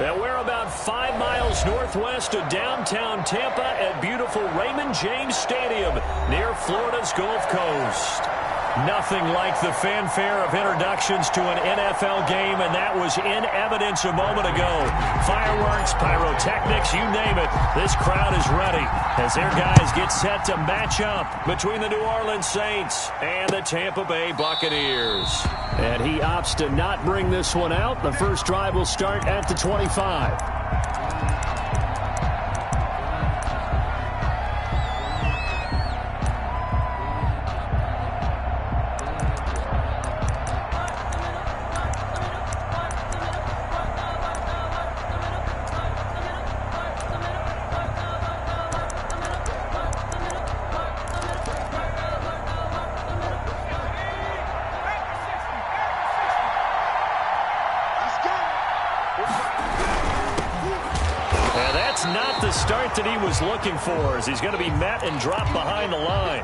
And we're about 5 miles northwest of downtown Tampa at beautiful Raymond James Stadium near Florida's Gulf Coast. Nothing like the fanfare of introductions to an NFL game, and that was in evidence a moment ago. Fireworks, pyrotechnics, you name it. This crowd is ready as their guys get set to match up between the New Orleans Saints and the Tampa Bay Buccaneers. And he opts to not bring this one out. The first drive will start at the 25. Not the start that he was looking for, as he's going to be met and dropped behind the line.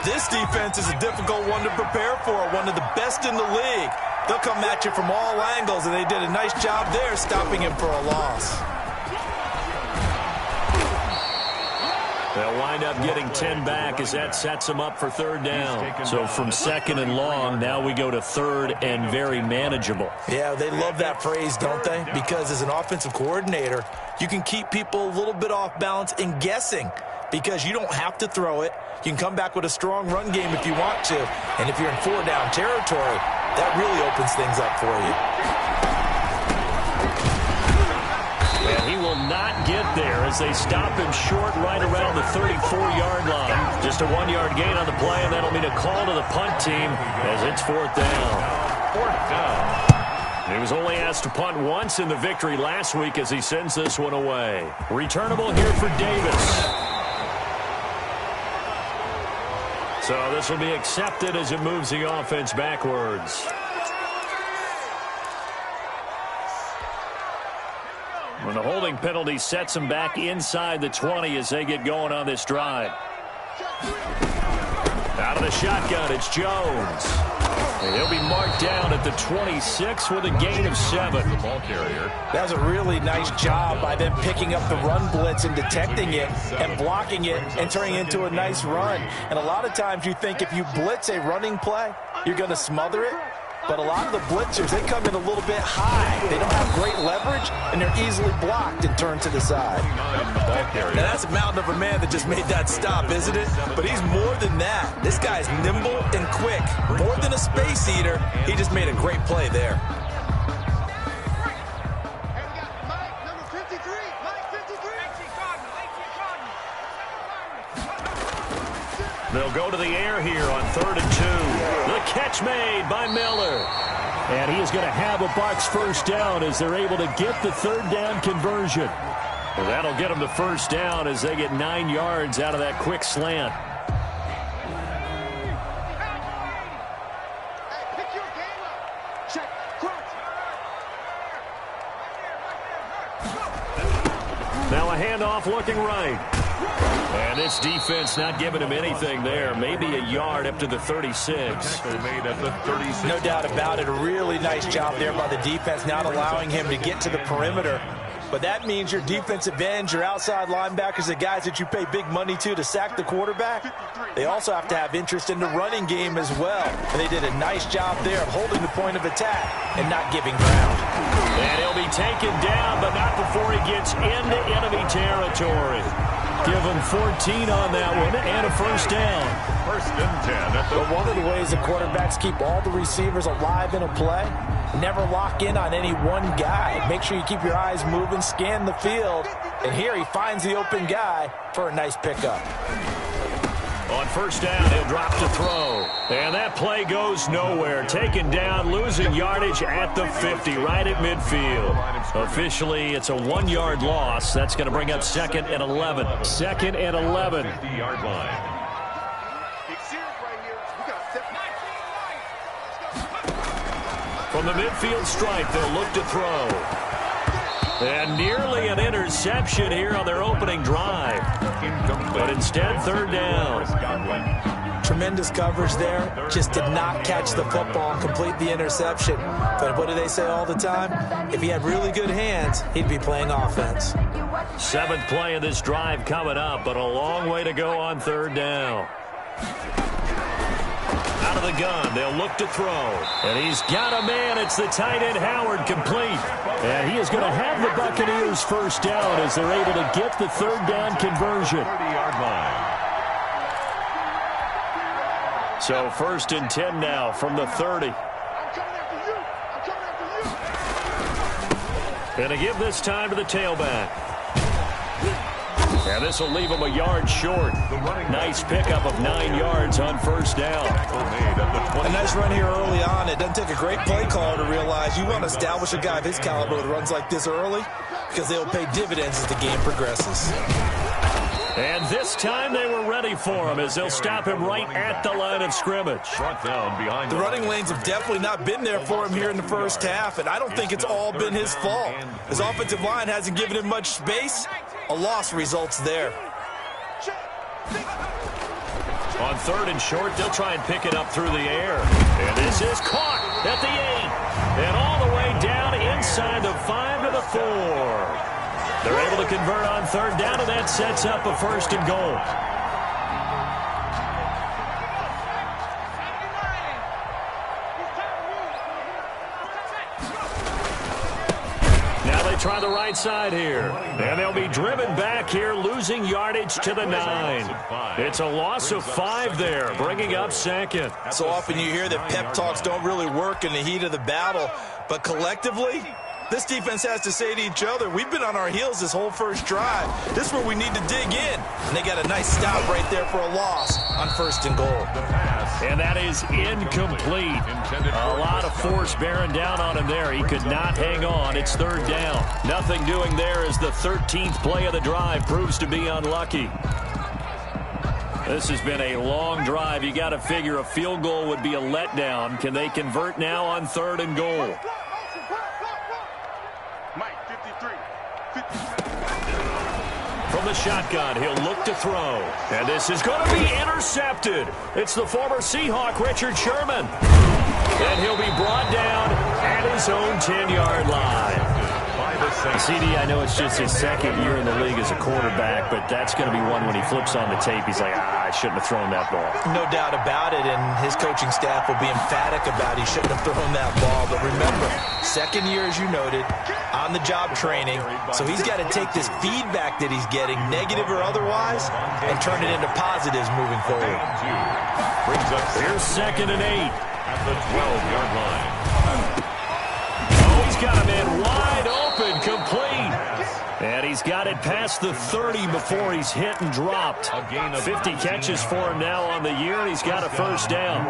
This defense is a difficult one to prepare for, one of the best in the league. They'll come at you from all angles, and they did a nice job there stopping him for a loss. They'll wind up getting 10 back as that sets them up for third down. So from second and long, now we go to third and very manageable. Yeah, they love that phrase, don't they? Because as an offensive coordinator, you can keep people a little bit off balance and guessing because you don't have to throw it. You can come back with a strong run game if you want to. And if you're in four-down territory, that really opens things up for you. And he will not get there as they stop him short right around the 34-yard line. Just a 1-yard gain on the play, and that'll mean a call to the punt team as it's fourth down. Fourth down. He was only asked to punt once in the victory last week as he sends this one away. Returnable here for Davis. So this will be accepted as it moves the offense backwards. When the holding penalty sets them back inside the 20 as they get going on this drive. Out of the shotgun, it's Jones. And he'll be marked down at the 26 with a gain of 7. The ball carrier. That was a really nice job by them picking up the run blitz and detecting it and blocking it and turning it into a nice run. And a lot of times you think if you blitz a running play, you're going to smother it. But a lot of the blitzers, they come in a little bit high. They don't have great leverage, and they're easily blocked and turned to the side. Now, that's a mountain of a man that just made that stop, isn't it? But he's more than that. This guy's nimble and quick. More than a space eater, he just made a great play there. They'll go to the air here on 3rd and 2. The catch made by Miller. And he is going to have a Bucs first down as they're able to get the 3rd down conversion. Well, that'll get them the first down as they get 9 yards out of that quick slant. Now a handoff looking right. And this defense not giving him anything there. Maybe a yard up to the 36. Made at the 36. No doubt about it. A really nice job there by the defense, not allowing him to get to the perimeter. But that means your defensive ends, your outside linebackers, the guys that you pay big money to sack the quarterback, they also have to have interest in the running game as well. And they did a nice job there of holding the point of attack and not giving ground. And he'll be taken down, but not before he gets into enemy territory. Give him 14 on that one and a first down. 1st and 10. But one of the ways the quarterbacks keep all the receivers alive in a play, never lock in on any one guy. Make sure you keep your eyes moving, scan the field. And here he finds the open guy for a nice pickup. On first down, he'll drop to throw. And that play goes nowhere. Taken down, losing yardage at the 50, right at midfield. Officially, it's a 1-yard loss. That's going to bring up 2nd and 11. 2nd and 11. 50-yard line. From the midfield stripe, they'll look to throw. And nearly an interception here on their opening drive. But instead, 3rd down. Tremendous coverage there. Just did not catch the football and complete the interception. But what do they say all the time? If he had really good hands, he'd be playing offense. 7th play of this drive coming up, but a long way to go on 3rd down. Out of the gun, they'll look to throw. And he's got a man. It's the tight end, Howard, complete. And he is going to have the Buccaneers first down as they're able to get the 3rd down conversion. 30-yard line. So 1st and 10 now from the 30. And to give this time to the tailback. And this will leave him a yard short. Nice pickup of 9 yards on first down. A nice run here early on. It doesn't take a great play caller to realize you want to establish a guy of his caliber with runs like this early because they'll pay dividends as the game progresses. And this time they were ready for him as they'll stop him right at the line of scrimmage. The running lanes have definitely not been there for him here in the first half, and I don't think it's all been his fault. His offensive line hasn't given him much space. A loss results there. On 3rd and short, they'll try and pick it up through the air. And this is caught at the 8. And all the way down inside the 5 to the 4. They're able to convert on 3rd down, and that sets up a 1st and goal. Now they try the right side here. And they'll be driven back here, losing yardage to the 9. It's a loss of 5 there, bringing up 2nd. So often you hear that pep talks don't really work in the heat of the battle, but collectively, this defense has to say to each other, we've been on our heels this whole first drive. This is where we need to dig in. And they got a nice stop right there for a loss on 1st and goal. And that is incomplete. A lot of force bearing down on him there. He could not hang on. It's 3rd down. Nothing doing there as the 13th play of the drive proves to be unlucky. This has been a long drive. You got to figure a field goal would be a letdown. Can they convert now on 3rd and goal? From the shotgun, he'll look to throw. And this is going to be intercepted. It's the former Seahawk, Richard Sherman. And he'll be brought down at his own 10-yard line. CD, I know it's just his second year in the league as a quarterback, but that's going to be one when he flips on the tape. He's like, I shouldn't have thrown that ball. No doubt about it, and his coaching staff will be emphatic about he shouldn't have thrown that ball. But remember, second year, as you noted, on-the-job training, so he's got to take this feedback that he's getting, negative or otherwise, and turn it into positives moving forward. Here's 2nd and 8. At the 12-yard line. He's got a man wide open, complete. And he's got it past the 30 before he's hit and dropped. 50 catches for him now on the year, and he's got a first down.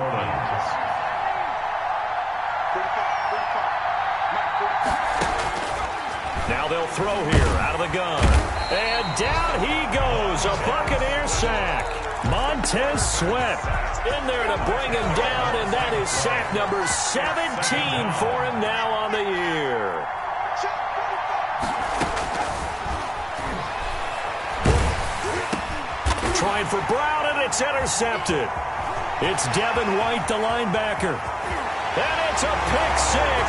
Now they'll throw here out of the gun. And down he goes, a Buccaneer sack. Montez Sweat in there to bring him down, and that is sack number 17 for him now on the year. Trying for Brown, and it's intercepted. It's Devin White, the linebacker. And it's a pick six.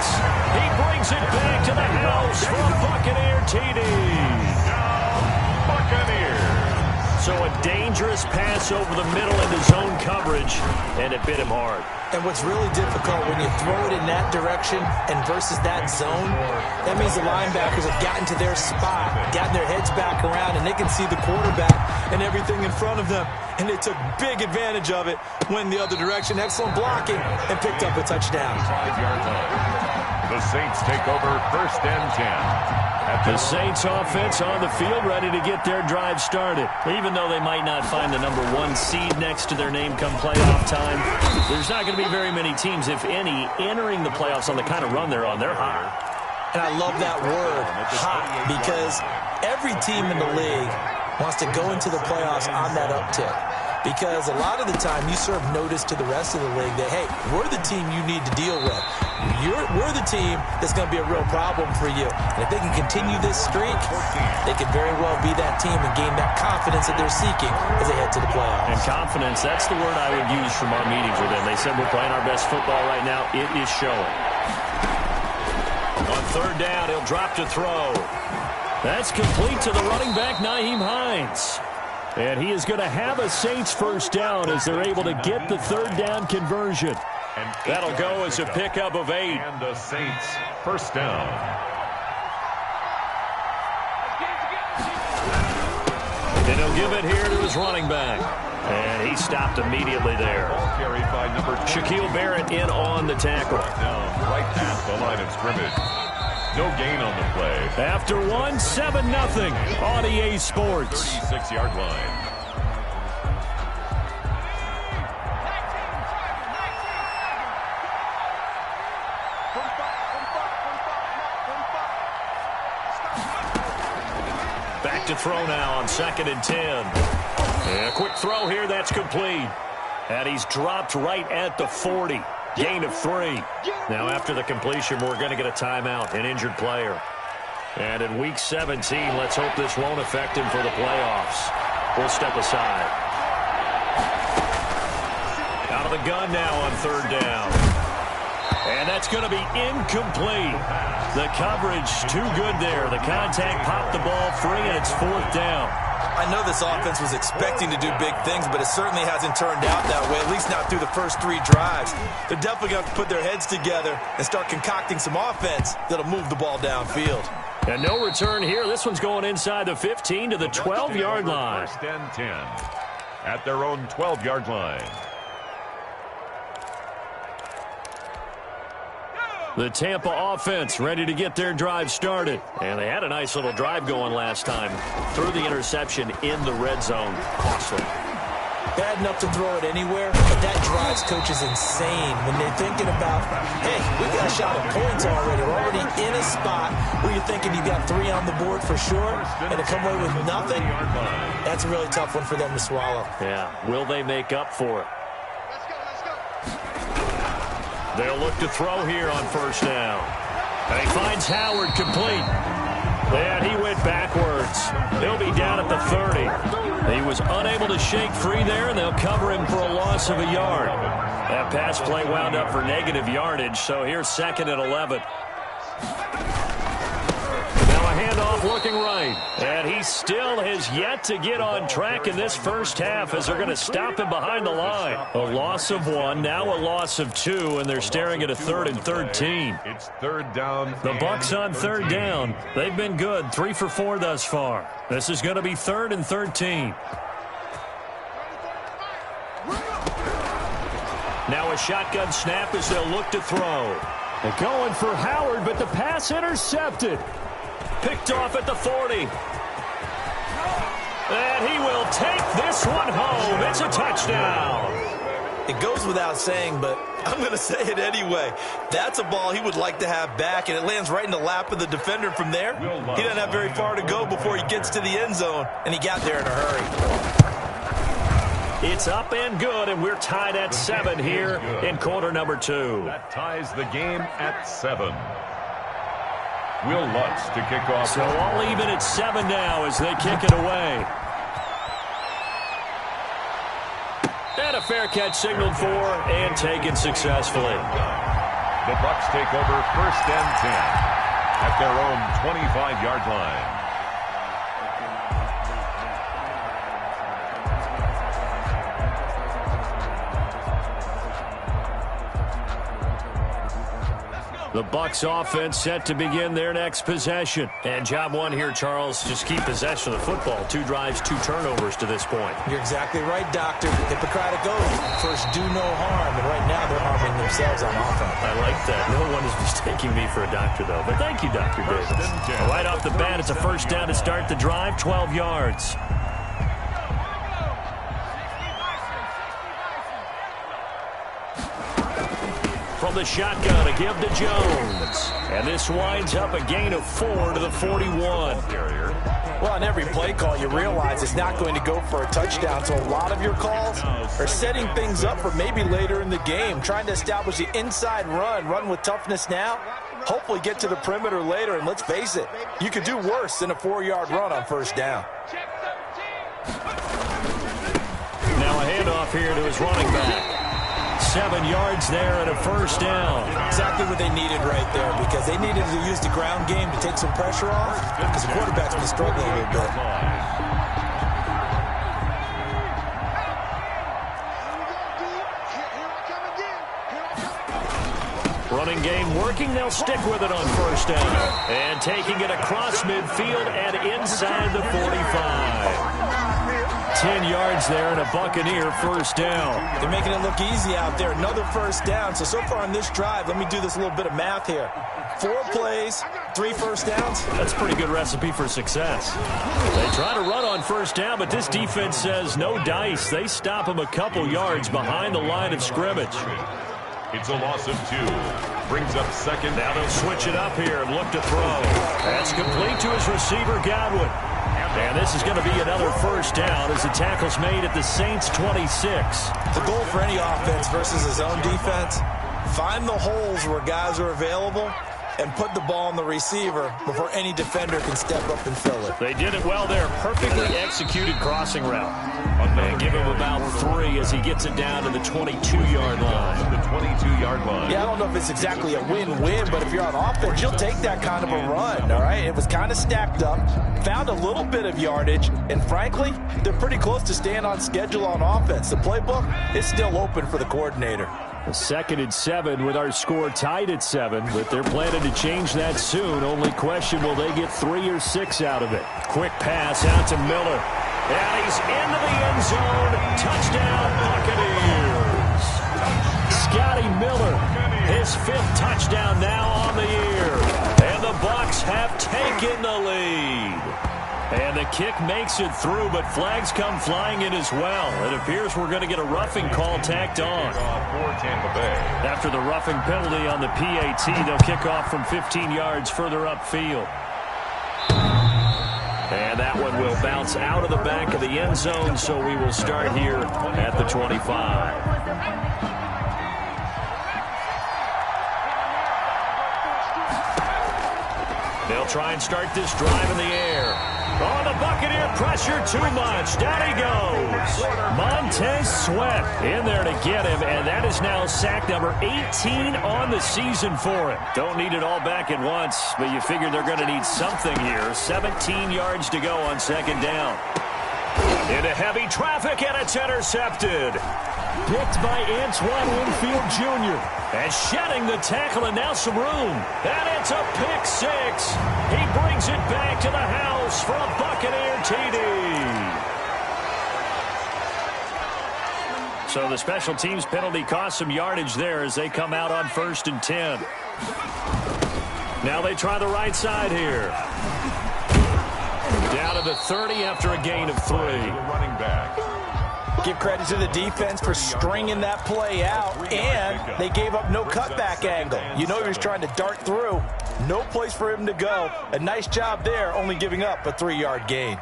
He brings it back to the house for a Buccaneer TD. Buccaneers. So a dangerous pass over the middle into zone coverage, and it bit him hard. And what's really difficult when you throw it in that direction and versus that zone, that means the linebackers have gotten to their spot, gotten their heads back around, and they can see the quarterback and everything in front of them. And they took big advantage of it, went the other direction, excellent blocking, and picked up a touchdown. 5-yard line. The Saints take over 1st and 10. The Saints offense on the field, ready to get their drive started. Even though they might not find the number 1 seed next to their name come playoff time, there's not going to be very many teams, if any, entering the playoffs on the kind of run they're on. They're hot. And I love that word, hot, because every team in the league wants to go into the playoffs on that uptick. Because a lot of the time you serve notice to the rest of the league that, hey, we're the team you need to deal with. We're the team that's going to be a real problem for you. And if they can continue this streak, they could very well be that team and gain that confidence that they're seeking as they head to the playoffs. And confidence, that's the word I would use from our meetings with them. They said we're playing our best football right now. It is showing. On 3rd down, he'll drop to throw. That's complete to the running back, Nyheim Hines. And he is going to have a Saints first down as they're able to get the 3rd down conversion. That'll go as a pickup of 8. And the Saints first down. And he'll give it here to his running back. And he stopped immediately there. Ball carried by number 20. Shaquille Barrett in on the tackle. Right past the line of scrimmage. No gain on the play. After 1, 7-0 on EA Sports. 36-yard line. Back to throw now on 2nd and 10. And a quick throw here, that's complete. And he's dropped right at the 40. Gain of 3. Now after the completion, we're going to get a timeout, an injured player. And in week 17, let's hope this won't affect him for the playoffs. We'll step aside. Out of the gun now on 3rd down. And that's going to be incomplete. The coverage too good there. The contact popped the ball free, and it's 4th down. I know this offense was expecting to do big things, but it certainly hasn't turned out that way, at least not through the first 3 drives. They're definitely going to put their heads together and start concocting some offense that'll move the ball downfield. And no return here. This one's going inside the 15 to the 12-yard line. 1st and 10 at their own 12-yard line. The Tampa offense ready to get their drive started. And they had a nice little drive going last time. Threw the interception in the red zone. Costly. Bad enough to throw it anywhere, but that drives coaches insane when they're thinking about, hey, we got a shot at points already. We're already in a spot where you're thinking you got 3 on the board for sure, and to come away with nothing, that's a really tough one for them to swallow. Yeah, will they make up for it? They'll look to throw here on 1st down. And he finds Howard complete. And he went backwards. yards. He'll be down at the 30. He was unable to shake free there, and they'll cover him for a loss of a yard. That pass play wound up for negative yardage, so here's 2nd and 11. Handoff looking right. And he still has yet to get on track in this first half as they're going to stop him behind the line. A loss of 1, now a loss of 2, and they're staring at a 3rd and 13. It's 3rd down. The Bucs on 3rd down. They've been good, 3 for 4 thus far. This is going to be 3rd and 13. Now a shotgun snap as they'll look to throw. They're going for Howard, but the pass intercepted. Picked off at the 40. And he will take this one home. It's a touchdown. It goes without saying, but I'm going to say it anyway. That's a ball he would like to have back, and it lands right in the lap of the defender from there. He doesn't have very far to go before he gets to the end zone, and he got there in a hurry. It's up and good, and we're tied at 7 here in quarter number 2. That ties the game at 7. Will Lutz to kick off. So all even at 7 now as they kick it away. And a fair catch signaled for and taken successfully. The Bucs take over 1st and 10 at their own 25-yard line. The Bucs offense set to begin their next possession. And job 1 here, Charles, just keep possession of the football. 2 drives, 2 turnovers to this point. You're exactly right, Doctor. Hippocratic oath. First, do no harm. And right now, they're harming themselves on offense. I like that. No one is mistaking me for a doctor, though. But thank you, Dr. Davis. Right off the bat, it's a 1st down to start the drive, 12 yards. From the shotgun, a give to Jones. And this winds up a gain of 4 to the 41. Well, on every play call, you realize it's not going to go for a touchdown. So a lot of your calls are setting things up for maybe later in the game, trying to establish the inside run with toughness now, hopefully get to the perimeter later. And let's face it, you could do worse than a 4-yard run on 1st down. Now a handoff here to his running back. 7 yards there and a 1st down. Exactly what they needed right there, because they needed to use the ground game to take some pressure off, because the quarterback's been struggling a little bit. Running game working. They'll stick with it on 1st down. And taking it across midfield and inside the 45. 10 yards there and a Buccaneer 1st down. They're making it look easy out there. Another 1st down. So far on this drive, let me do this little bit of math here. 4 plays, 3 1st downs. That's a pretty good recipe for success. They try to run on 1st down, but this defense says no dice. They stop him a couple yards behind the line of scrimmage. It's a loss of 2. Brings up 2nd. Now they'll switch it up here and look to throw. That's complete to his receiver, Godwin. And this is going to be another 1st down as the tackle's made at the Saints' 26. The goal for any offense versus his own defense, find the holes where guys are available and put the ball on the receiver before any defender can step up and fill it. They did it well there. Perfectly executed crossing route. And give him about 3 as he gets it down to the 22-yard line. The 22-yard line. Yeah, I don't know if it's exactly a win-win, but if you're on offense, you'll take that kind of a run, all right? It was kind of stacked up, found a little bit of yardage, and frankly, they're pretty close to staying on schedule on offense. The playbook is still open for the coordinator. 2nd and 7 with our score tied at 7, but they're planning to change that soon. Only question, will they get 3 or 6 out of it? Quick pass out to Miller. And he's into the end zone. Touchdown, Buccaneers. Scotty Miller, his 5th touchdown now on the year. And the Bucs have taken the lead. And the kick makes it through, but flags come flying in as well. It appears we're going to get a roughing call tacked on. For Tampa Bay. After the roughing penalty on the PAT, they'll kick off from 15 yards further upfield. And that one will bounce out of the back of the end zone, so we will start here at the 25. They'll try and start this drive in the air. Oh, the Buccaneer pressure too much. Down he goes. Montez Sweat in there to get him, and that is now sack number 18 on the season for him. Don't need it all back at once, but you figure they're going to need something here. 17 yards to go on second down. Into heavy traffic, and it's intercepted. Picked by Antoine Winfield Jr. And shedding the tackle, and now some room. And it's a pick six. He brings it back to the house for a Buccaneer TD. So the special teams penalty cost some yardage there as they come out on 1st and 10. Now they try the right side here. Down to the 30 after a gain of 3. Running back. Give credit to the defense for stringing that play out, and they gave up no cutback angle. You know he was trying to dart through. No place for him to go. A nice job there, only giving up a 3-yard gain.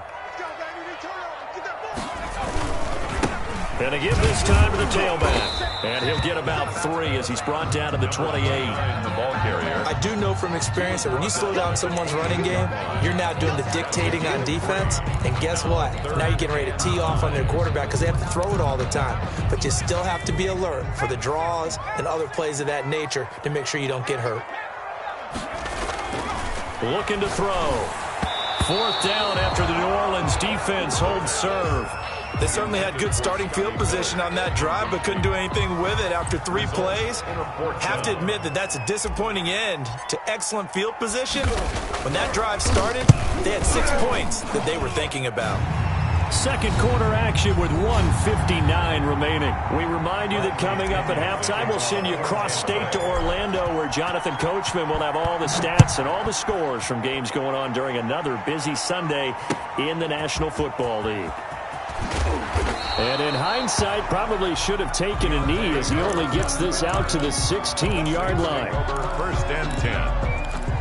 And again this time to the tailback. And he'll get about 3 as he's brought down to the 28. The ball carrier. I do know from experience that when you slow down someone's running game, you're now doing the dictating on defense. And guess what? Now you're getting ready to tee off on their quarterback because they have to throw it all the time. But you still have to be alert for the draws and other plays of that nature to make sure you don't get hurt. Looking to throw. 4th down after the New Orleans defense holds serve. They certainly had good starting field position on that drive, but couldn't do anything with it after 3 plays. Have to admit that that's a disappointing end to excellent field position. When that drive started, they had 6 points that they were thinking about. Second quarter action with 1:59 remaining. We remind you that coming up at halftime, we'll send you cross-state to Orlando, where Jonathan Coachman will have all the stats and all the scores from games going on during another busy Sunday in the National Football League. And in hindsight, probably should have taken a knee as he only gets this out to the 16-yard line. Over 1st and 10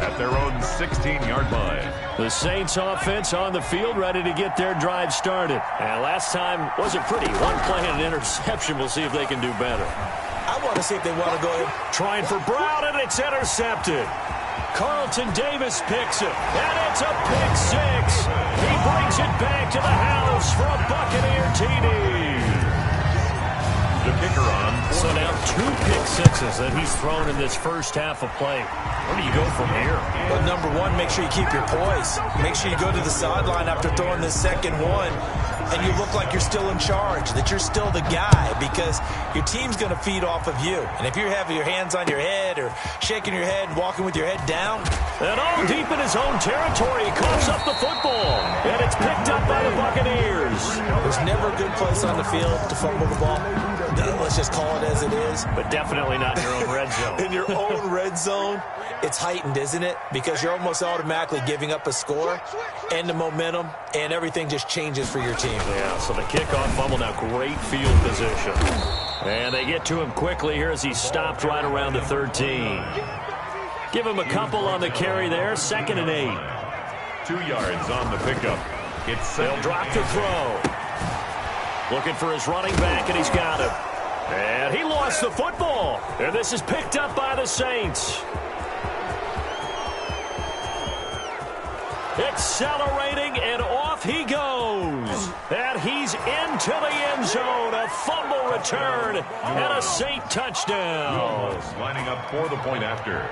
at their own 16-yard line. The Saints offense on the field, ready to get their drive started. And last time wasn't pretty. 1 play and an interception. We'll see if they can do better. I want to see if they want to go ahead. Trying for Brown, and it's intercepted. Carlton Davis picks it, and it's a pick six. He brings it back to the house for a Buccaneer TD. The kicker on. So now 2 pick sixes that he's thrown in this first half of play. Where do you go from here? Well, number one, make sure you keep your poise. Make sure you go to the sideline after throwing this second one, and you look like you're still in charge, that you're still the guy, because your team's going to feed off of you. And if you're having your hands on your head or shaking your head and walking with your head down. And all deep in his own territory, he coughs up the football. And it's picked up by the Buccaneers. There's never a good place on the field to fumble the ball. Let's just call it as it is. But definitely not in your own red zone. In your own red zone, it's heightened, isn't it? Because you're almost automatically giving up a score and the momentum, and everything just changes for your team. Yeah, so the kickoff fumble, now great field position. And they get to him quickly here as he's stopped right around the 13. Give him a couple on the carry there, 2nd and 8. 2 yards on the pickup. They'll drop the throw. Looking for his running back, and he's got him. And he lost the football. And this is picked up by the Saints. Accelerating, and off he goes. And he's into the end zone. A fumble return and a Saint touchdown. Lining up for the point after.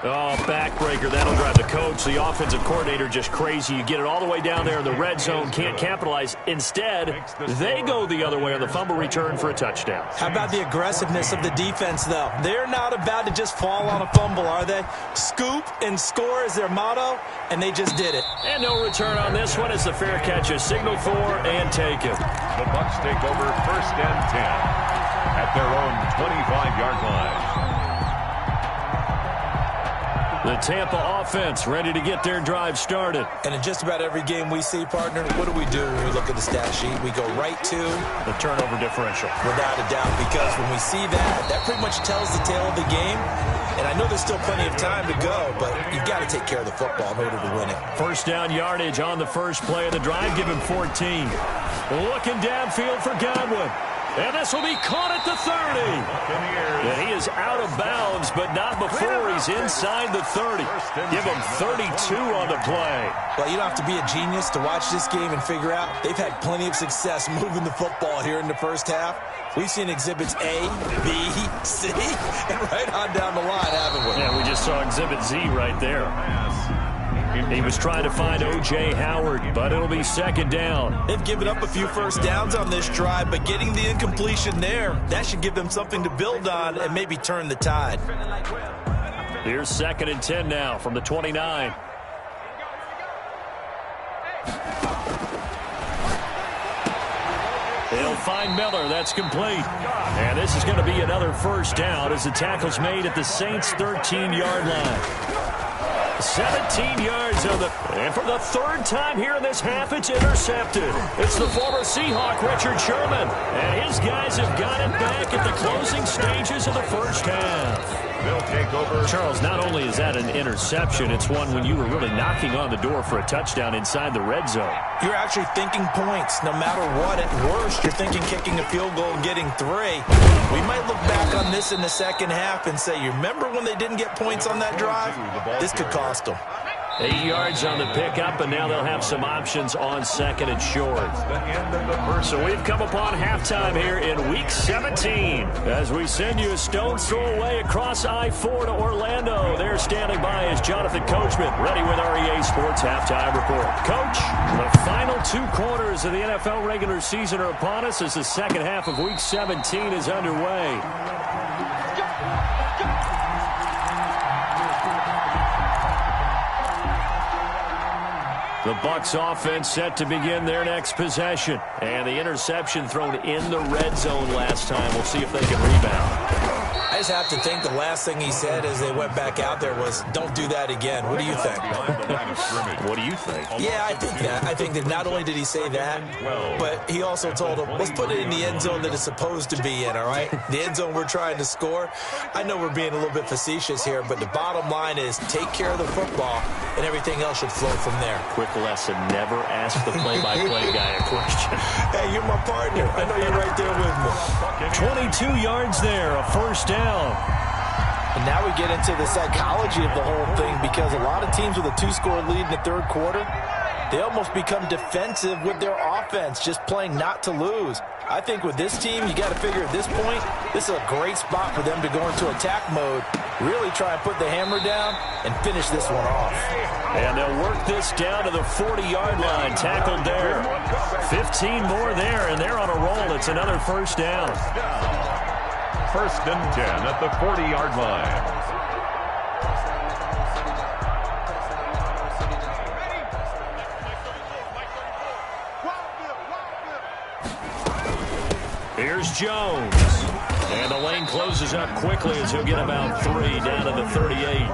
Oh, backbreaker. That'll drive the coach, the offensive coordinator, just crazy. You get it all the way down there in the red zone, can't capitalize. Instead, they go the other way on the fumble return for a touchdown. How about the aggressiveness of the defense, though? They're not about to just fall on a fumble, are they? Scoop and score is their motto, and they just did it. And no return on this one as the fair catch is signaled for and taken. The Bucs take over 1st and 10 at their own 25-yard line. The Tampa offense ready to get their drive started. And in just about every game we see, partner, what do we do when we look at the stat sheet? We go right to the turnover differential. Without a doubt, because when we see that, that pretty much tells the tale of the game. And I know there's still plenty of time to go, but you've got to take care of the football in order to win it. 1st down yardage on the first play of the drive. Give him 14. Looking downfield for Godwin. And this will be caught at the 30. And he is out of bounds, but not before he's inside the 30. Give him 32 on the play. Well, you don't have to be a genius to watch this game and figure out they've had plenty of success moving the football here in the first half. We've seen exhibits A, B, C, and right on down the line, haven't we? Yeah, we just saw exhibit Z right there. He was trying to find O.J. Howard, but it'll be second down. They've given up a few first downs on this drive, but getting the incompletion there, that should give them something to build on and maybe turn the tide. Here's second and 10 now from the 29. They'll find Miller. That's complete. And this is going to be another first down as the tackle's made at the Saints' 13-yard line. 17 yards on the... And for the third time here in this half, it's intercepted. It's the former Seahawk, Richard Sherman. And his guys have got it back at the closing stages of the first half. They'll take over. Charles, not only is that an interception, it's one when you were really knocking on the door for a touchdown inside the red zone. You're actually thinking points. No matter what, at worst, you're thinking kicking a field goal and getting 3. We might look back on this in the second half and say, you remember when they didn't get points on that drive? This could cost them. 8 yards on the pickup, and now they'll have some options on second and short. So we've come upon halftime here in Week 17 as we send you a stone's throw away across I-4 to Orlando. There standing by is Jonathan Coachman, ready with REA Sports Halftime Report. Coach, the final 2 quarters of the NFL regular season are upon us as the second half of Week 17 is underway. The Bucs offense set to begin their next possession. And the interception thrown in the red zone last time. We'll see if they can rebound. I just have to think the last thing he said as they went back out there was, don't do that again. What do you think? What do you think? Yeah, I think that. I think that not only did he say that, but he also told them, let's put it in the end zone that it's supposed to be in, all right? The end zone we're trying to score. I know we're being a little bit facetious here, but the bottom line is take care of the football, and everything else should flow from there. Quick lesson, never ask the play-by-play guy a question. Hey, you're my partner. I know you're right there with me. 22 yards there, a first down. And now we get into the psychology of the whole thing because a lot of teams with a 2-score lead in the third quarter, they almost become defensive with their offense, just playing not to lose. I think with this team, you got to figure at this point, this is a great spot for them to go into attack mode, really try and put the hammer down and finish this one off. And they'll work this down to the 40-yard line, tackled there. 15 more there, and they're on a roll. It's another first down. First and 10 at the 40-yard line. Here's Jones. And the lane closes up quickly as he'll get about 3 down to the 38.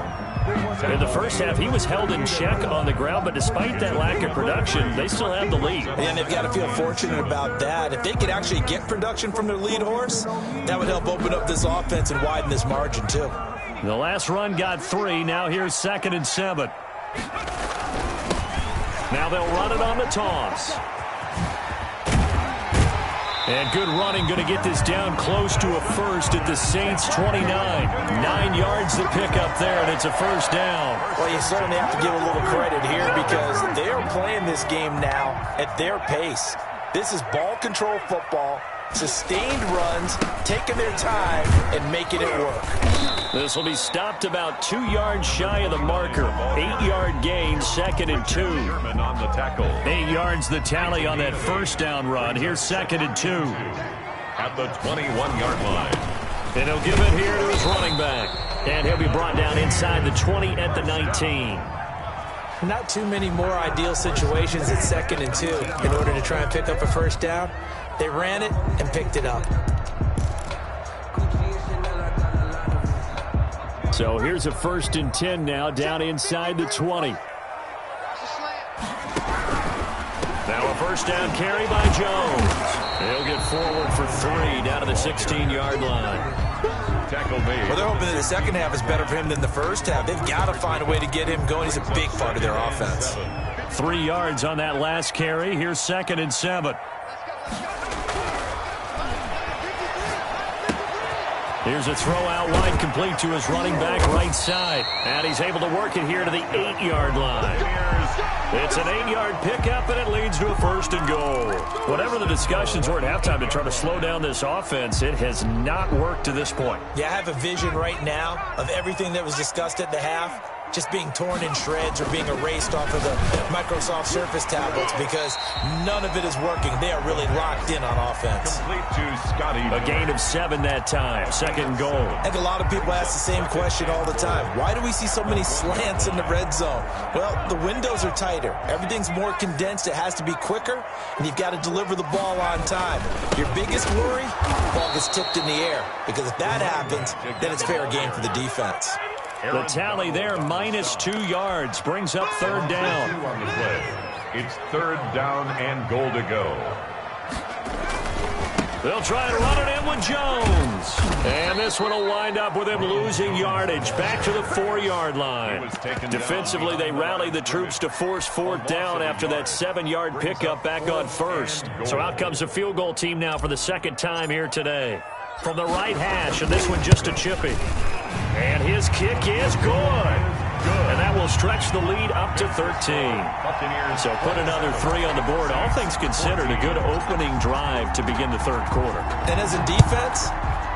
In the first half, he was held in check on the ground, but despite that lack of production, they still have the lead. And they've got to feel fortunate about that. If they could actually get production from their lead horse, that would help open up this offense and widen this margin, too. The last run got 3. Now here's 2nd and 7. Now they'll run it on the toss. And good running, going to get this down close to a first at the Saints' 29. 9 yards to pick up there, and it's a first down. Well, you certainly have to give a little credit here because they are playing this game now at their pace. This is ball control football, sustained runs, taking their time, and making it work. This will be stopped about 2 yards shy of the marker. 8-yard gain, 2nd and 2. On the tackle. 8 yards the tally on that first down run. Here's 2nd and 2. At the 21-yard line. And he'll give it here to his running back. And he'll be brought down inside the 20 at the 19. Not too many more ideal situations at 2nd and 2 in order to try and pick up a first down. They ran it and picked it up. So here's a 1st and 10 now down inside the 20. Now a first down carry by Jones. He'll get forward for 3 down to the 16-yard line. Tackle made. Well, they're hoping that the second half is better for him than the first half. They've got to find a way to get him going. He's a big part of their offense. 3 yards on that last carry. Here's 2nd and 7. Here's a throw out wide, complete to his running back right side. And he's able to work it here to the 8-yard line. It's an 8-yard pickup, and it leads to a 1st and goal. Whatever the discussions were at halftime to try to slow down this offense, it has not worked to this point. Yeah, I have a vision right now of everything that was discussed at the half just being torn in shreds or being erased off of the Microsoft Surface tablets because none of it is working. They are really locked in on offense. Complete to Scotty. A gain of 7 that time. 2nd goal. I think a lot of people ask the same question all the time. Why do we see so many slants in the red zone? Well, the windows are tighter. Everything's more condensed. It has to be quicker, and you've got to deliver the ball on time. Your biggest worry, the ball gets tipped in the air, because if that happens, then it's fair game for the defense. The tally there, -2 yards, brings up 3rd down. On the play. It's 3rd down and goal to go. They'll try and run it in with Jones. And this one will wind up with him losing yardage back to the 4-yard line. Defensively, they rallied the troops to force 4th down after that 7-yard pickup back on 1st. So out comes the field goal team now for the 2nd time here today. From the right hash, and this one just a chippy. And his kick is good. And that will stretch the lead up to 13. So put another 3 on the board. All things considered, a good opening drive to begin the 3rd quarter. And as a defense,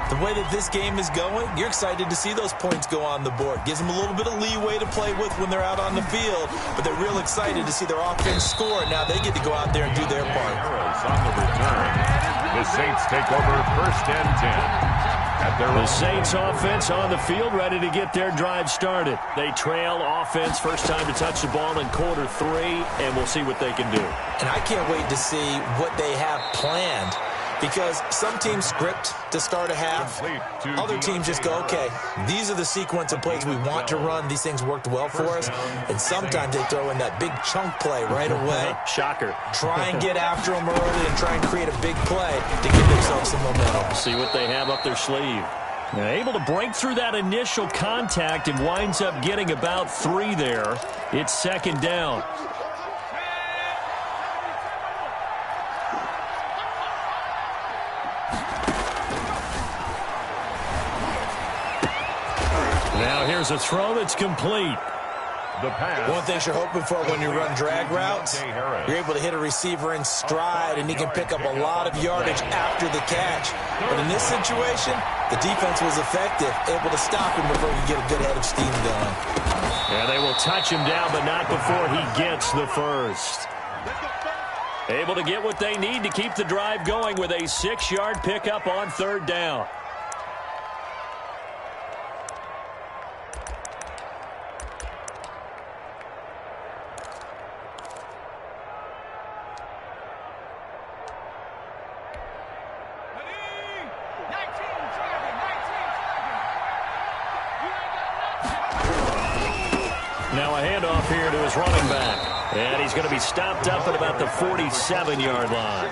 the way that this game is going, you're excited to see those points go on the board. Gives them a little bit of leeway to play with when they're out on the field, but they're real excited to see their offense score. Now they get to go out there and do their part. On the return, the Saints take over 1st and 10. The Saints offense on the field, ready to get their drive started. They trail offense, first time to touch the ball in quarter 3, and we'll see what they can do. And I can't wait to see what they have planned, because some teams script to start a half. Other teams just go, okay, these are the sequence of plays we want to run. These things worked well for us. And sometimes they throw in that big chunk play right away. Shocker. Try and get after them early and try and create a big play to give themselves some momentum. See what they have up their sleeve. Now, able to break through that initial contact and winds up getting about 3 there. It's 2nd down. Now here's a throw that's complete. The pass. One thing you're hoping for when you run drag routes, you're able to hit a receiver in stride, and he can pick up a lot of yardage after the catch. But in this situation, the defense was effective, able to stop him before he get a good head of steam going. Yeah, they will touch him down, but not before he gets the 1st. Able to get what they need to keep the drive going with a 6-yard pickup on 3rd down. Now a handoff here to his running back. And he's going to be stopped up at about the 47-yard line.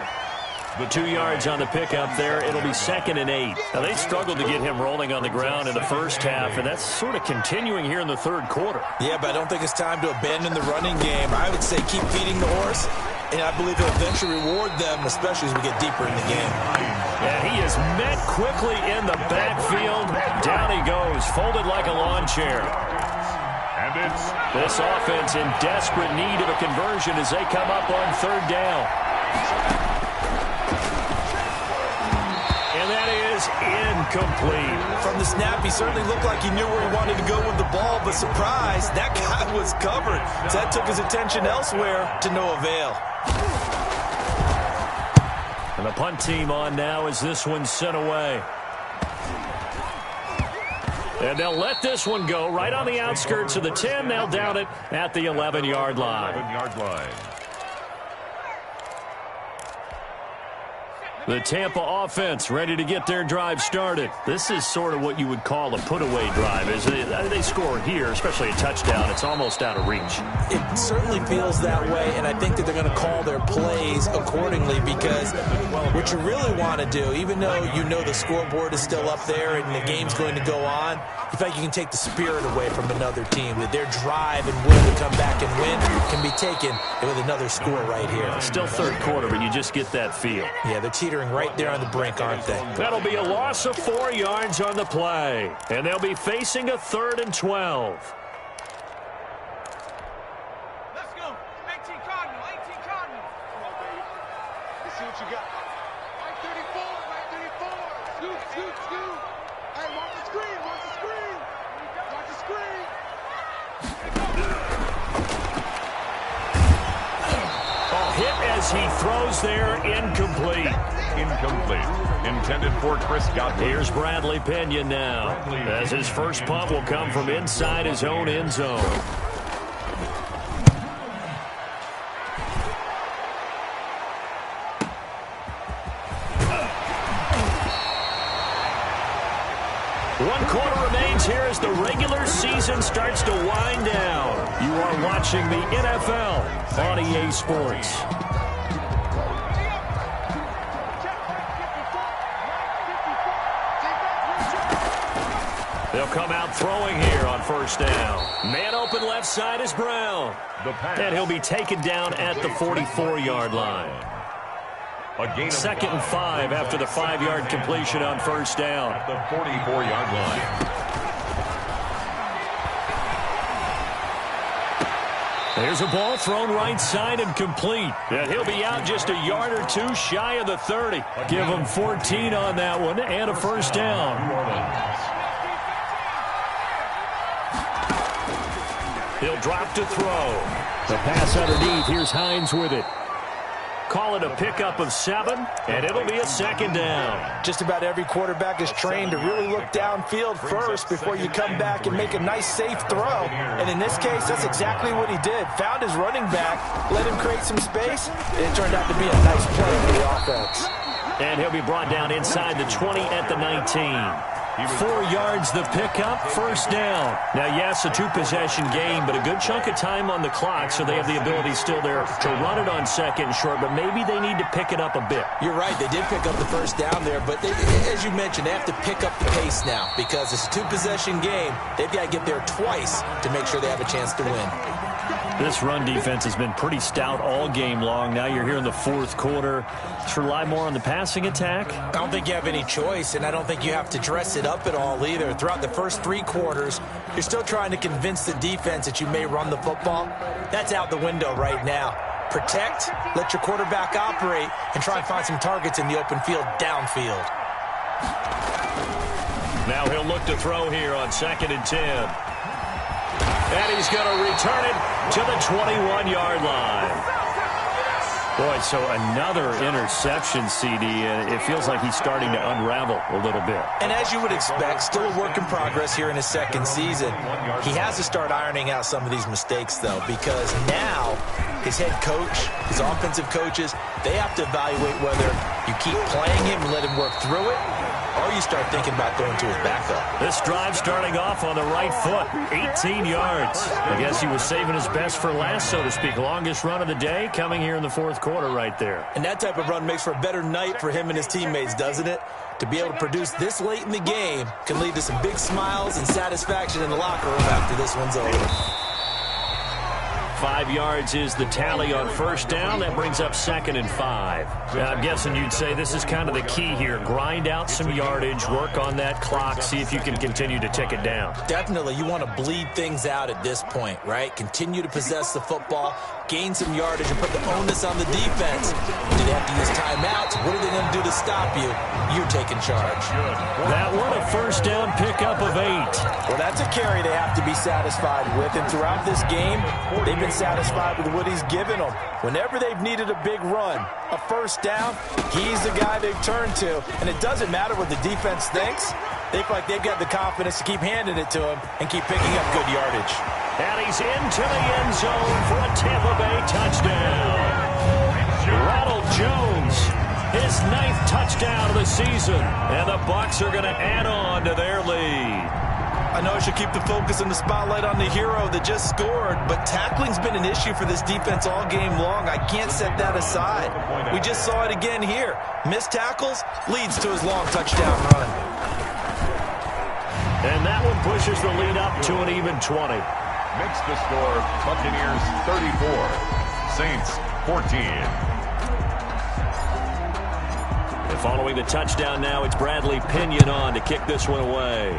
The 2 yards on the pickup there. It'll be 2nd and 8. Now, they struggled to get him rolling on the ground in the first half, and that's sort of continuing here in the 3rd quarter. Yeah, but I don't think it's time to abandon the running game. I would say keep feeding the horse, and I believe he'll eventually reward them, especially as we get deeper in the game. Yeah, he is met quickly in the backfield. Down he goes, folded like a lawn chair. And it's this offense in desperate need of a conversion as they come up on 3rd down. And that is incomplete. From the snap, he certainly looked like he knew where he wanted to go with the ball, but surprise, that guy was covered. So that took his attention elsewhere to no avail. And the punt team on now as this one's sent away. And they'll let this one go right on the outskirts of the 10. They'll down it at the 11-yard line. 11-yard line. The Tampa offense ready to get their drive started. This is sort of what you would call a put-away drive. As they score here, especially a touchdown, it's almost out of reach. It certainly feels that way, and I think that they're going to call their plays accordingly, because what you really want to do, even though you know the scoreboard is still up there and the game's going to go on, you think you can take the spirit away from another team. That their drive and will to come back and win can be taken with another score right here. Still 3rd quarter, but you just get that feel. Yeah, the team teetering right there on the brink, aren't they? That'll be a loss of 4 yards on the play. And they'll be facing a 3rd and 12. Let's go. 18 Cardinal. 18 Cardinal. Come on, baby. Let's see what you got. Right 34. Right 34. Scoot, scoot, scoot. Hey, watch the screen. Watch the screen. Watch the screen. Hit as he throws there, incomplete. Incomplete. Intended for Chris Godwin. Here's Bradley Pena now, as his first punt will come from inside his own end zone. One quarter remains here as the regular season starts to wind down. You are watching the NFL on EA Sports. They'll come out throwing here on first down. Man open left side is Brown. And he'll be taken down at the 44-yard line. Second and 5 after the 5-yard completion on first down. At the 44-yard line. There's a ball thrown right side and complete. And he'll be out just a yard or two shy of the 30. Give him 14 on that one and a first down. He'll drop to throw. The pass underneath. Here's Hines with it. Call it a pickup of 7, and it'll be a second down. Just about every quarterback is trained to really look downfield first before you come back and make a nice, safe throw. And in this case, that's exactly what he did. Found his running back, let him create some space, and it turned out to be a nice play for the offense. And he'll be brought down inside the 20 at the 19. 4 yards the pickup, first down. Now, yes, a 2-possession game, but a good chunk of time on the clock, so they have the ability still there to run it on second and short, but maybe they need to pick it up a bit. You're right. They did pick up the first down there, but they, as you mentioned, they have to pick up the pace now because it's a 2-possession game. They've got to get there twice to make sure they have a chance to win. This run defense has been pretty stout all game long. Now you're here in the fourth quarter. Let's rely more on the passing attack. I don't think you have any choice, and I don't think you have to dress it up at all either. Throughout the first 3 quarters, you're still trying to convince the defense that you may run the football. That's out the window right now. Protect, let your quarterback operate, and try and find some targets in the open field downfield. Now he'll look to throw here on 2nd and 10. And he's going to return it to the 21-yard line. Boy, so another interception, CD, and it feels like he's starting to unravel a little bit. And as you would expect, still a work in progress here in his second season. He has to start ironing out some of these mistakes, though, because now his head coach, his offensive coaches, they have to evaluate whether you keep playing him and let him work through it, or you start thinking about throwing to his backup. This drive starting off on the right foot, 18 yards. I guess he was saving his best for last, so to speak. Longest run of the day coming here in the fourth quarter right there. And that type of run makes for a better night for him and his teammates, doesn't it? To be able to produce this late in the game can lead to some big smiles and satisfaction in the locker room after this one's over. 5 yards is the tally on first down. That brings up 2nd and 5. I'm guessing you'd say this is kind of the key here. Grind out some yardage, work on that clock, see if you can continue to tick it down. Definitely. You want to bleed things out at this point, right? Continue to possess the football, gain some yardage, and put the onus on the defense. Do they have to use timeouts? What are they going to do to stop you? You're taking charge. That one, a first down pickup of 8. Well, that's a carry they have to be satisfied with. And throughout this game, they've been satisfied with what he's given them. Whenever they've needed a big run, a first down, he's the guy they've turned to. And it doesn't matter what the defense thinks. They feel like they've got the confidence to keep handing it to him and keep picking up good yardage. And he's into the end zone for a Tampa Bay touchdown. Ronald Jones, his 9th touchdown of the season. And the Bucs are going to add on to their lead. I know I should keep the focus and the spotlight on the hero that just scored, but tackling's been an issue for this defense all game long. I can't set that aside. We just saw it again here. Missed tackles leads to his long touchdown run. And that one pushes the lead up to an even 20. Makes the score Buccaneers 34, Saints 14. Following the touchdown now, it's Bradley Pinion on to kick this one away.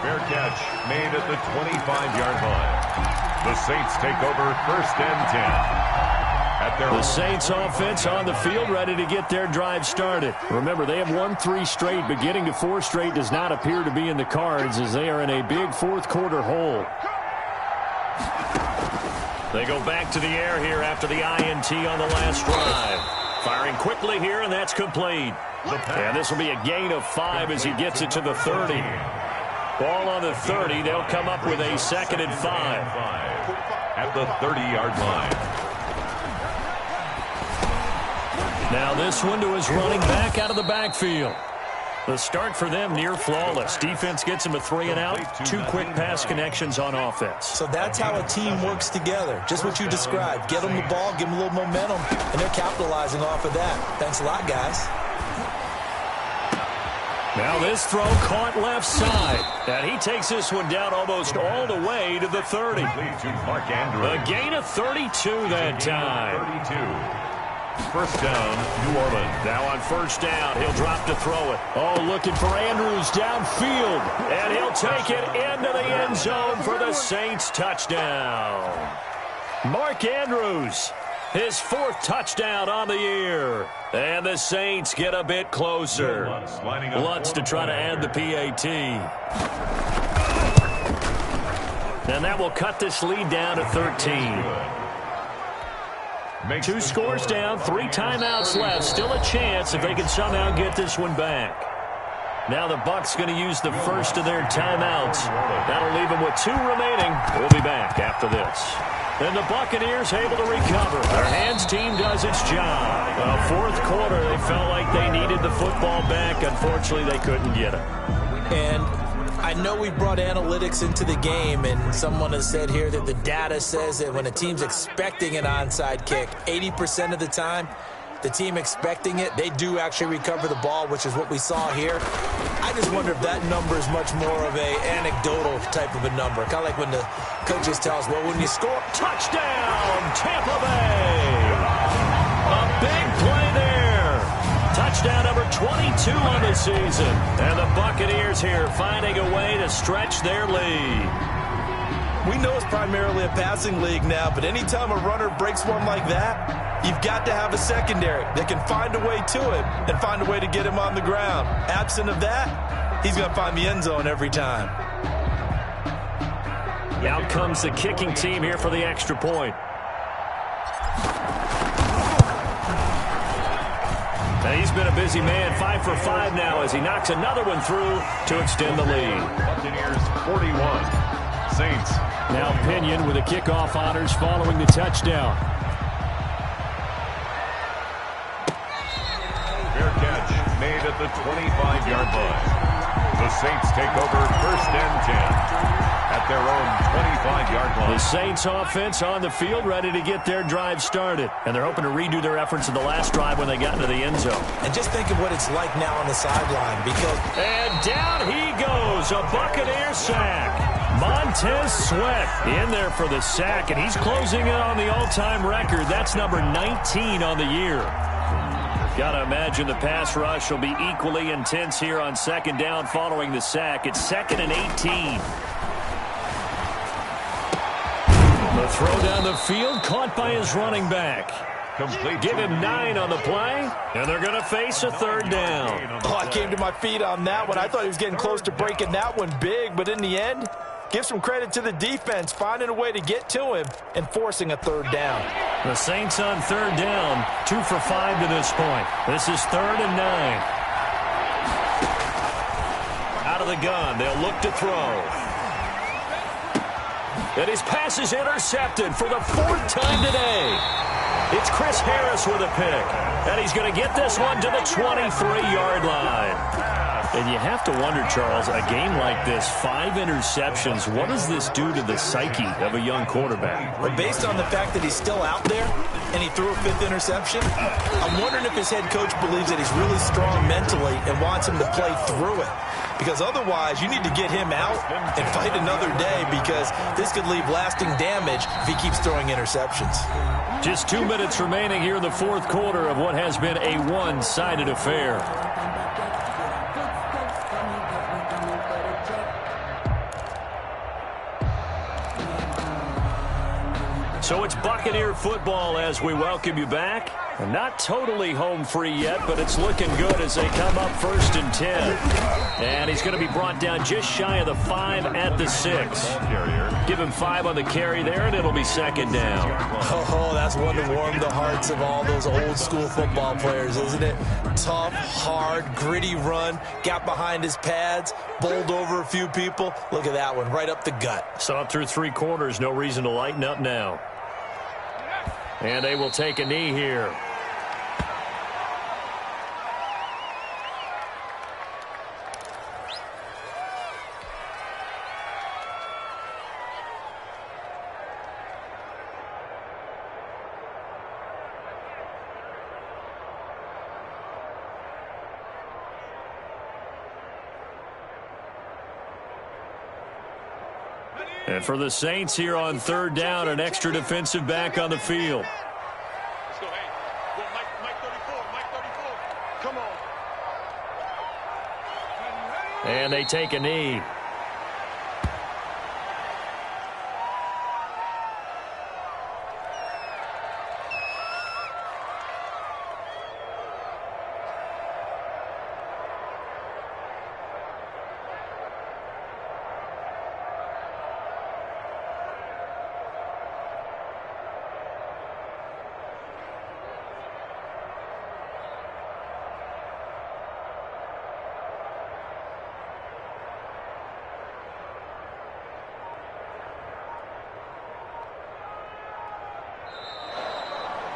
Fair catch made at the 25-yard line. The Saints take over 1st and 10. The Saints offense on the field, ready to get their drive started. Remember, they have won 3 straight, but getting to 4 straight does not appear to be in the cards as they are in a big fourth-quarter hole. They go back to the air here after the INT on the last drive. Firing quickly here, and that's complete. And this will be a gain of 5 as he gets it to the 30. Ball on the 30. They'll come up with a 2nd and 5. At the 30-yard line. Now this one to his running back out of the backfield. The start for them near flawless. Defense gets him a 3 and out. 2 quick pass connections on offense. So that's how a team works together. Just what you described. Get them the ball, give them a little momentum, and they're capitalizing off of that. Thanks a lot, guys. Now this throw caught left side. And he takes this one down almost all the way to the 30. A gain of 32 that time. 32. First down, New Orleans. Now on first down, he'll drop to throw it. Oh, looking for Andrews downfield. And he'll take it into the end zone for the Saints touchdown. Mark Andrews, his 4th touchdown on the year. And the Saints get a bit closer. Lutz to try to add the PAT. And that will cut this lead down to 13. 2 scores down, 3 timeouts left. Still a chance if they can somehow get this one back. Now the Bucs going to use the first of their timeouts. That'll leave them with 2 remaining. We'll be back after this. And the Buccaneers able to recover. Their hands team does its job. Well, 4th quarter, they felt like they needed the football back. Unfortunately, they couldn't get it. And I know we brought analytics into the game, and someone has said here that the data says that when a team's expecting an onside kick, 80% of the time, the team expecting it, they do actually recover the ball, which is what we saw here. I just wonder if that number is much more of a anecdotal type of a number. Kind of like when the coaches tell us, well, when you score, touchdown, Tampa Bay. A big play there. Touchdown number 22 on the season. And the Buccaneers here finding a way to stretch their lead. We know it's primarily a passing league now, but anytime a runner breaks one like that, you've got to have a secondary that can find a way to him and find a way to get him on the ground. Absent of that, he's going to find the end zone every time. Out comes the kicking team here for the extra point. And he's been a busy man, 5 for 5 now as he knocks another one through to extend the lead. Buccaneers 41. Saints. Now Pinion with the kickoff honors following the touchdown. Fair catch made at the 25-yard line. The Saints take over 1st and 10 at their own 25-yard line. The Saints offense on the field ready to get their drive started. And they're hoping to redo their efforts in the last drive when they got into the end zone. And just think of what it's like now on the sideline because... And down he goes, a Buccaneer sack. Montez Sweat in there for the sack, and he's closing in on the all-time record. That's number 19 on the year. Got to imagine the pass rush will be equally intense here on 2nd down following the sack. It's 2nd and 18. The throw down the field caught by his running back. Complete. Give him 9 on the play, and they're going to face a 3rd down. Oh, I came to my feet on that one. I thought he was getting close to breaking that one big, but in the end, give some credit to the defense, finding a way to get to him and forcing a 3rd down. The Saints on 3rd down, 2 for 5 to this point. This is 3rd and 9. Out of the gun, they'll look to throw. And his pass is intercepted for the 4th time today. It's Chris Harris with a pick. And he's going to get this one to the 23-yard line. And you have to wonder, Charles, a game like this, 5 interceptions, what does this do to the psyche of a young quarterback? Well, based on the fact that he's still out there and he threw a 5th interception, I'm wondering if his head coach believes that he's really strong mentally and wants him to play through it. Because otherwise, you need to get him out and fight another day, because this could leave lasting damage if he keeps throwing interceptions. Just 2 minutes remaining here in the 4th quarter of what has been a one-sided affair. So it's Buccaneer football as we welcome you back. Not totally home free yet, but it's looking good as they come up 1st and 10. And he's going to be brought down just shy of the 5 at the 6. Give him 5 on the carry there, and it'll be 2nd down. Oh, that's one to warm the hearts of all those old school football players, isn't it? Tough, hard, gritty run, got behind his pads, bowled over a few people. Look at that one, right up the gut. Saw it through 3 quarters, no reason to lighten up now. And they will take a knee here. And for the Saints here on 3rd down, an extra defensive back on the field. Let's go, hey. Go, Mike 34, Mike 34. Come on. And they take a knee.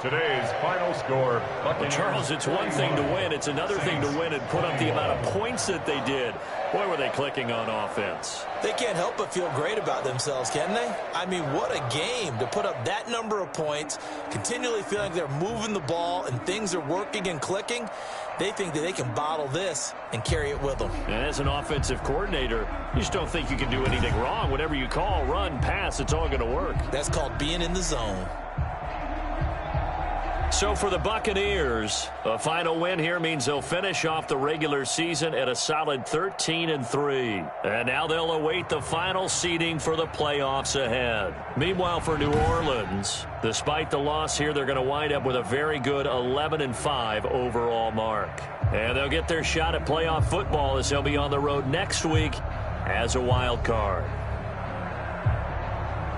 Today's final score. Well, Charles, it's one thing to win. It's another thing to win and put up the amount of points that they did. Boy, were they clicking on offense. They can't help but feel great about themselves, can they? I mean, what a game to put up that number of points, continually feeling like they're moving the ball and things are working and clicking. They think that they can bottle this and carry it with them. And as an offensive coordinator, you just don't think you can do anything wrong. Whatever you call, run, pass, it's all going to work. That's called being in the zone. So for the Buccaneers, a final win here means they'll finish off the regular season at a solid 13-3. And now they'll await the final seeding for the playoffs ahead. Meanwhile, for New Orleans, despite the loss here, they're going to wind up with a very good 11-5 overall mark. And they'll get their shot at playoff football as they'll be on the road next week as a wild card.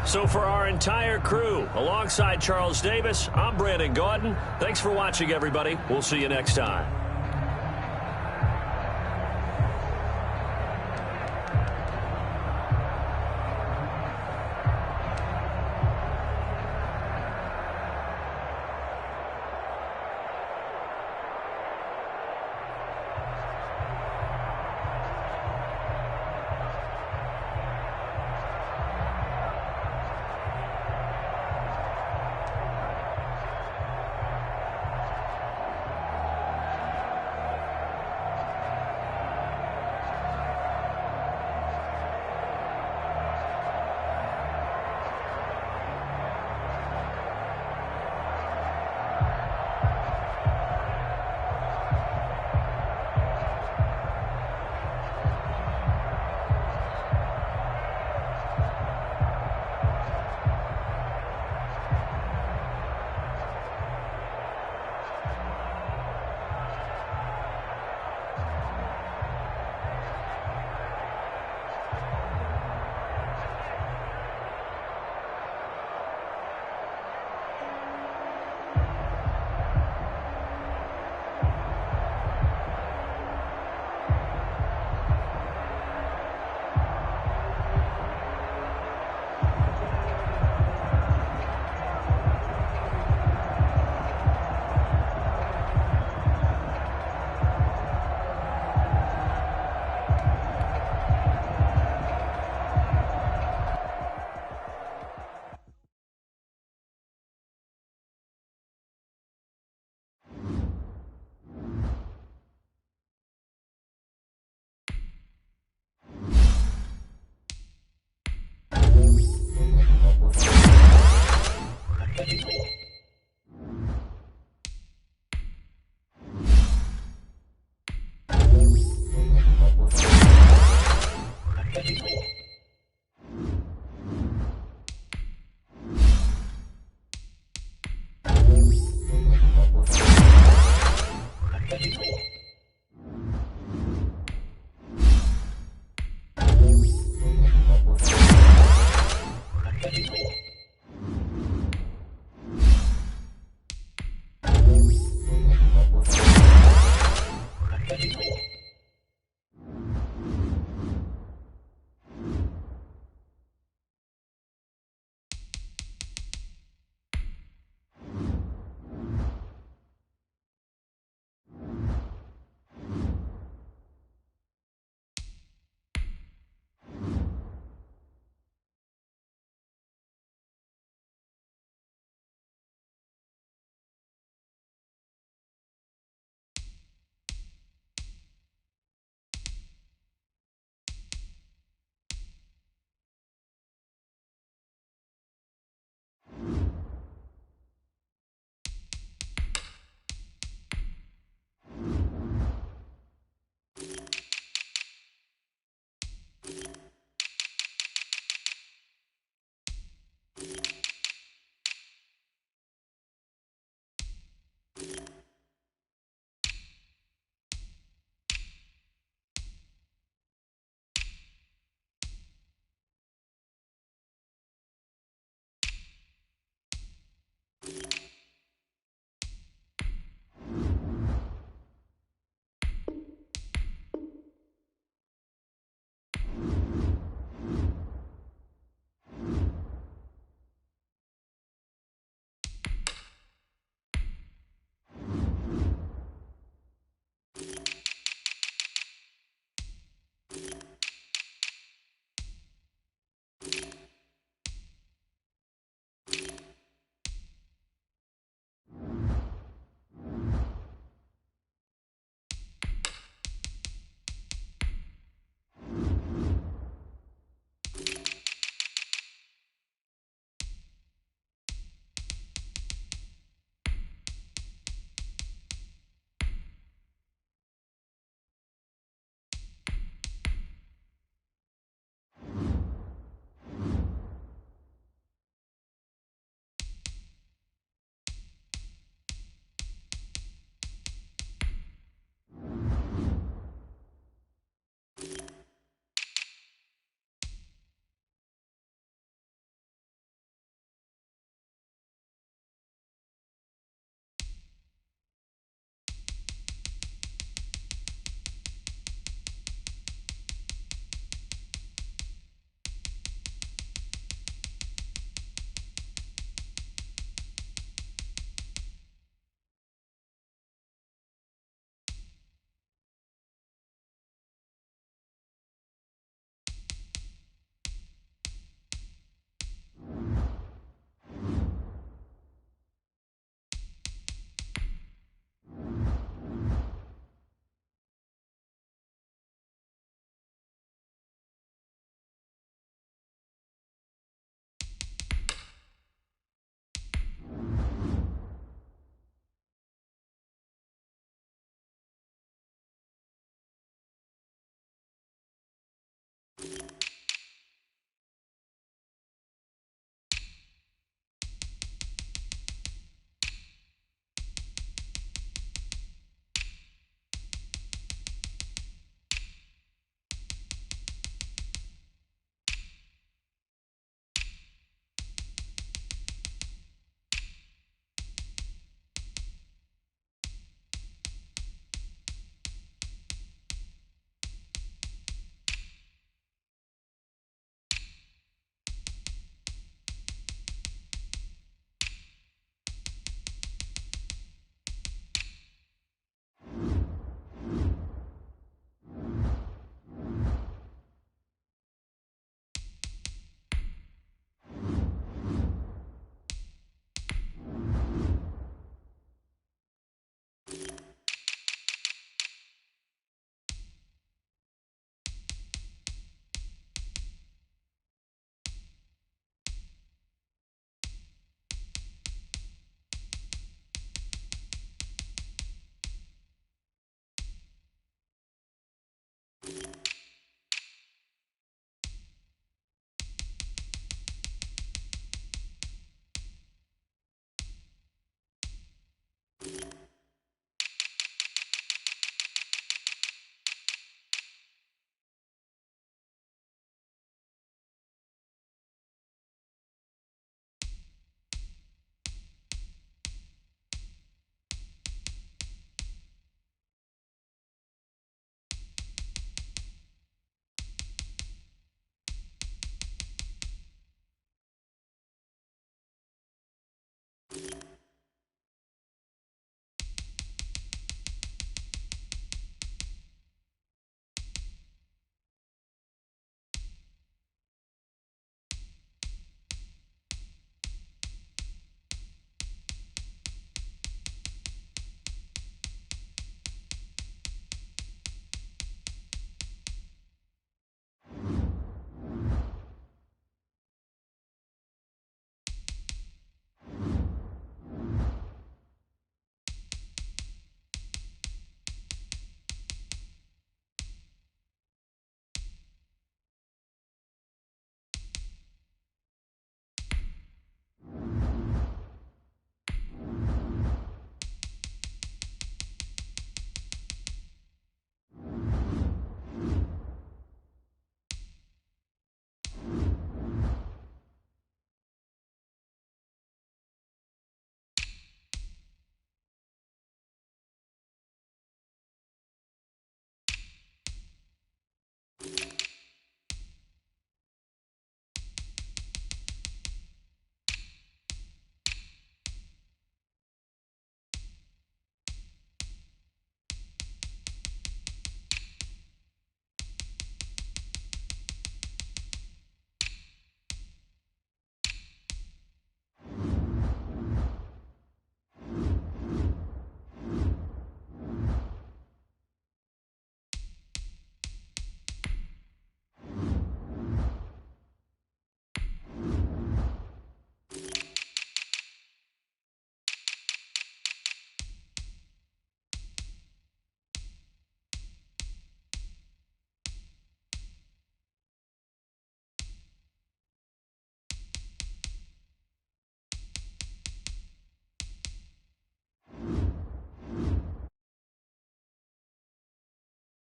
So for our entire crew, alongside Charles Davis, I'm Brandon Gaudin. Thanks for watching, everybody. We'll see you next time. Saints.